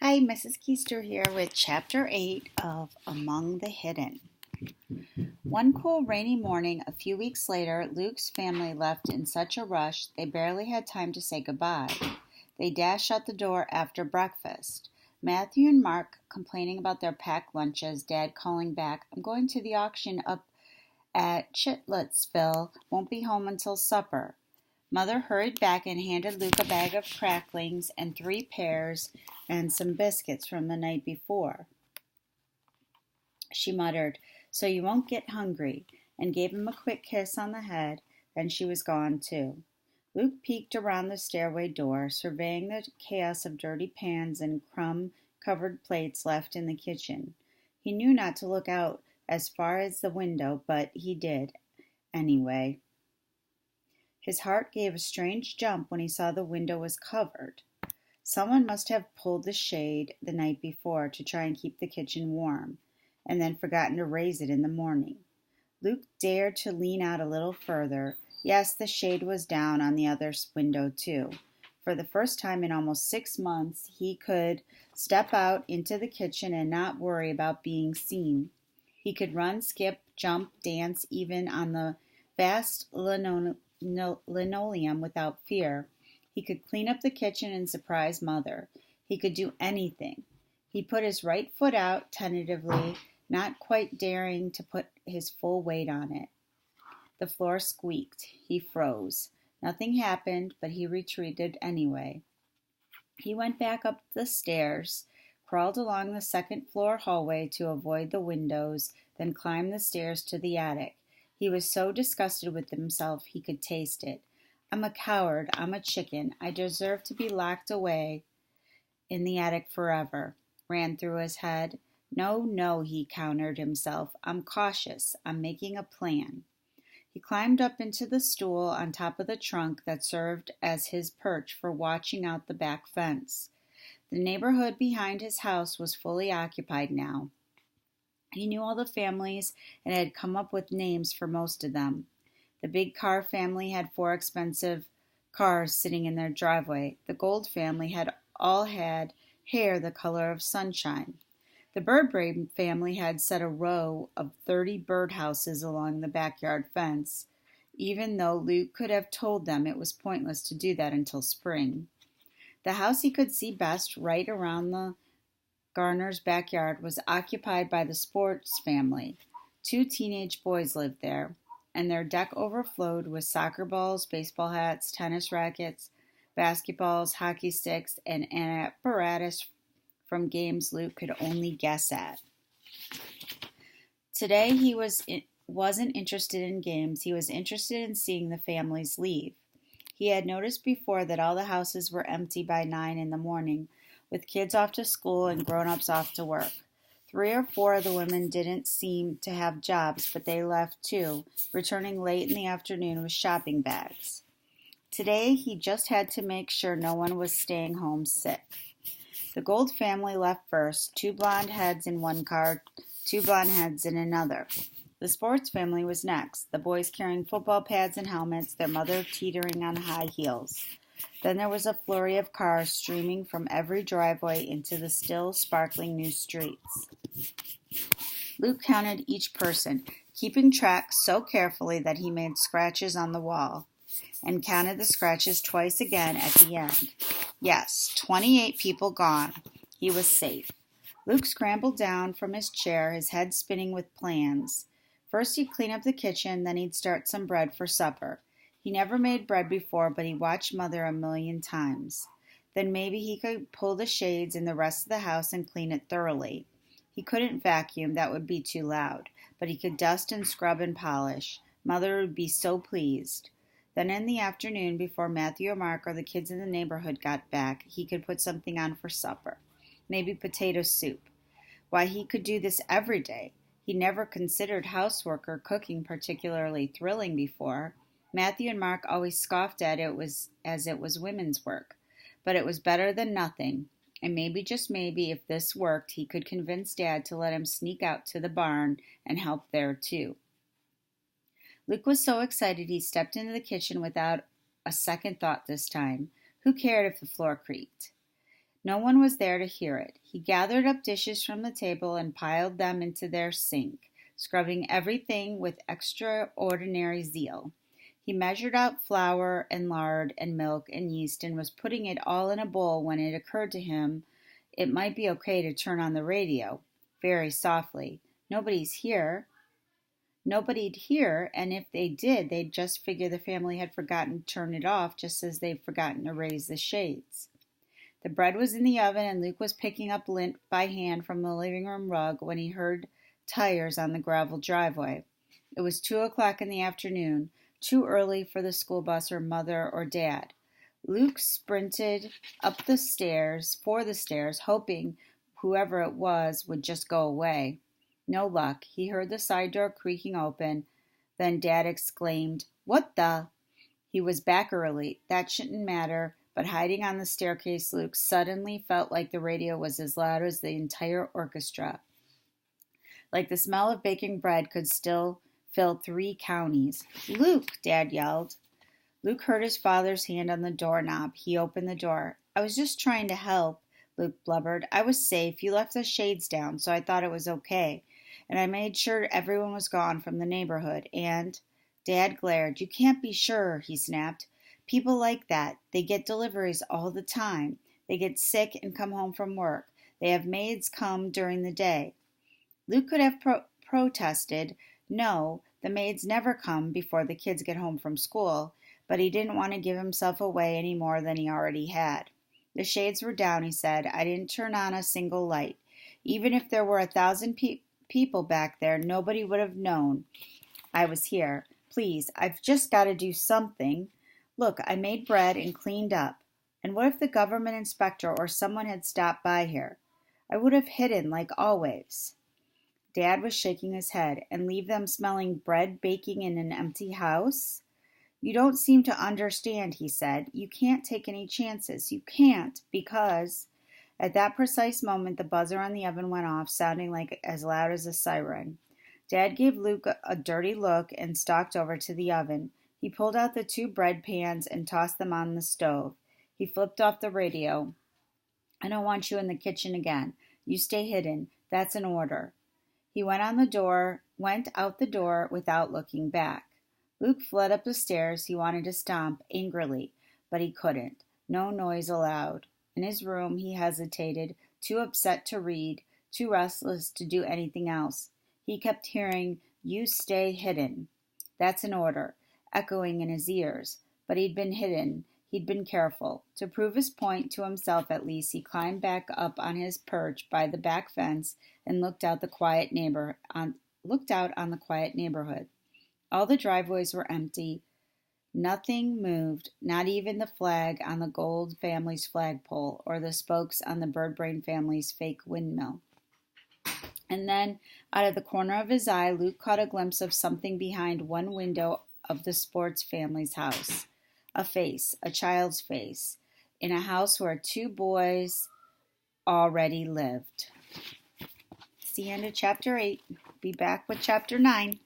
Hi, Mrs. Keister here with Chapter 8 of Among the Hidden. One cool rainy morning a few weeks later, Luke's family left in such a rush they barely had time to say goodbye. They dashed out the door after breakfast. Matthew and Mark complaining about their packed lunches, Dad calling back, "I'm going to the auction up at Chitletsville, won't be home until supper." Mother hurried back and handed Luke a bag of cracklings and 3 pears and some biscuits from the night before. She muttered, "So you won't get hungry," and gave him a quick kiss on the head. Then she was gone, too. Luke peeked around the stairway door, surveying the chaos of dirty pans and crumb-covered plates left in the kitchen. He knew not to look out as far as the window, but he did, anyway. His heart gave a strange jump when he saw the window was covered. Someone must have pulled the shade the night before to try and keep the kitchen warm, and then forgotten to raise it in the morning. Luke dared to lean out a little further. Yes, the shade was down on the other window, too. For the first time in almost 6 months, he could step out into the kitchen and not worry about being seen. He could run, skip, jump, dance, even on the vast linoleum without fear. He could clean up the kitchen and surprise Mother. He could do anything. He put his right foot out tentatively, not quite daring to put his full weight on it. The floor squeaked. He froze. Nothing happened, but he retreated anyway. He went back up the stairs, crawled along the second-floor hallway to avoid the windows, then climbed the stairs to the attic. He was so disgusted with himself he could taste it. "I'm a coward. I'm a chicken. I deserve to be locked away in the attic forever," ran through his head. "No, no," he countered himself. "I'm cautious. I'm making a plan." He climbed up into the stool on top of the trunk that served as his perch for watching out the back fence. The neighborhood behind his house was fully occupied now. He knew all the families and had come up with names for most of them. The big Carr family had 4 expensive cars sitting in their driveway. The Gold family had all had hair the color of sunshine. The Birdbrain family had set a row of 30 birdhouses along the backyard fence, even though Luke could have told them it was pointless to do that until spring. The house he could see best, right around the Garner's backyard, was occupied by the Sports family. 2 teenage boys lived there, and their deck overflowed with soccer balls, baseball hats, tennis rackets, basketballs, hockey sticks, and an apparatus from games Luke could only guess at. Today he wasn't interested in games. He was interested in seeing the families leave. He had noticed before that all the houses were empty by 9 in the morning, with kids off to school and grown-ups off to work. 3 or 4 of the women didn't seem to have jobs, but they left too, returning late in the afternoon with shopping bags. Today he just had to make sure no one was staying home sick. The Gold family left first, 2 blonde heads in one car, 2 blonde heads in another. The Sports family was next, the boys carrying football pads and helmets, their mother teetering on high heels. Then there was a flurry of cars streaming from every driveway into the still, sparkling new streets. Luke counted each person, keeping track so carefully that he made scratches on the wall, and counted the scratches twice again at the end. Yes, 28 people gone. He was safe. Luke scrambled down from his chair, his head spinning with plans. First he'd clean up the kitchen, then he'd start some bread for supper. He never made bread before, but he watched Mother a million times. Then maybe he could pull the shades in the rest of the house and clean it thoroughly. He couldn't vacuum, that would be too loud, but he could dust and scrub and polish. Mother would be so pleased. Then in the afternoon, before Matthew or Mark or the kids in the neighborhood got back, he could put something on for supper. Maybe potato soup. Why, he could do this every day. He never considered housework or cooking particularly thrilling before. Matthew and Mark always scoffed at it as it was women's work. But it was better than nothing, and maybe, just maybe, if this worked, he could convince Dad to let him sneak out to the barn and help there too. Luke was so excited he stepped into the kitchen without a second thought this time. Who cared if the floor creaked? No one was there to hear it. He gathered up dishes from the table and piled them into their sink, scrubbing everything with extraordinary zeal. He measured out flour and lard and milk and yeast and was putting it all in a bowl when it occurred to him it might be okay to turn on the radio, very softly. Nobody'd hear, and if they did, they'd just figure the family had forgotten to turn it off just as they'd forgotten to raise the shades. The bread was in the oven, and Luke was picking up lint by hand from the living room rug when he heard tires on the gravel driveway. It was 2:00 in the afternoon, too early for the school bus or mother or dad. Luke sprinted up the stairs, hoping whoever it was would just go away. No luck. He heard the side door creaking open. Then Dad exclaimed, "What the?" He was back early. That shouldn't matter, but hiding on the staircase, Luke suddenly felt like the radio was as loud as the entire orchestra. Like the smell of baking bread could still fill 3 counties. "Luke!" Dad yelled. Luke heard his father's hand on the doorknob. He opened the door. "I was just trying to help," Luke blubbered. "I was safe. You left the shades down, so I thought it was okay. And I made sure everyone was gone from the neighborhood, and—" Dad glared. "You can't be sure," he snapped. "People like that. They get deliveries all the time. They get sick and come home from work. They have maids come during the day." Luke could have protested, "No, the maids never come before the kids get home from school," but he didn't want to give himself away any more than he already had. "The shades were down," he said. "I didn't turn on a single light. Even if there were 1,000 people back there, nobody would have known I was here. Please, I've just got to do something. Look, I made bread and cleaned up. And what if the government inspector or someone had stopped by here? I would have hidden like always." Dad was shaking his head. "And leave them smelling bread baking in an empty house?" "You don't seem to understand," he said. "You can't take any chances. You can't, because—" At that precise moment, the buzzer on the oven went off, sounding like as loud as a siren. Dad gave Luke a dirty look and stalked over to the oven. He pulled out the 2 bread pans and tossed them on the stove. He flipped off the radio. "I don't want you in the kitchen again. You stay hidden. That's an order." He went out the door without looking back. Luke fled up the stairs. He wanted to stomp angrily, but he couldn't. No noise allowed. In his room, he hesitated, too upset to read, too restless to do anything else. He kept hearing, "You stay hidden. That's an order," echoing in his ears. But he'd been hidden. He'd been careful. To prove his point to himself at least, he climbed back up on his perch by the back fence and looked out on the quiet neighborhood. All the driveways were empty. Nothing moved, not even the flag on the Gold family's flagpole or the spokes on the Birdbrain family's fake windmill. And then, out of the corner of his eye, Luke caught a glimpse of something behind one window of the Sports family's house. A face, a child's face, in a house where 2 boys already lived. It's the end of chapter 8. Be back with chapter 9.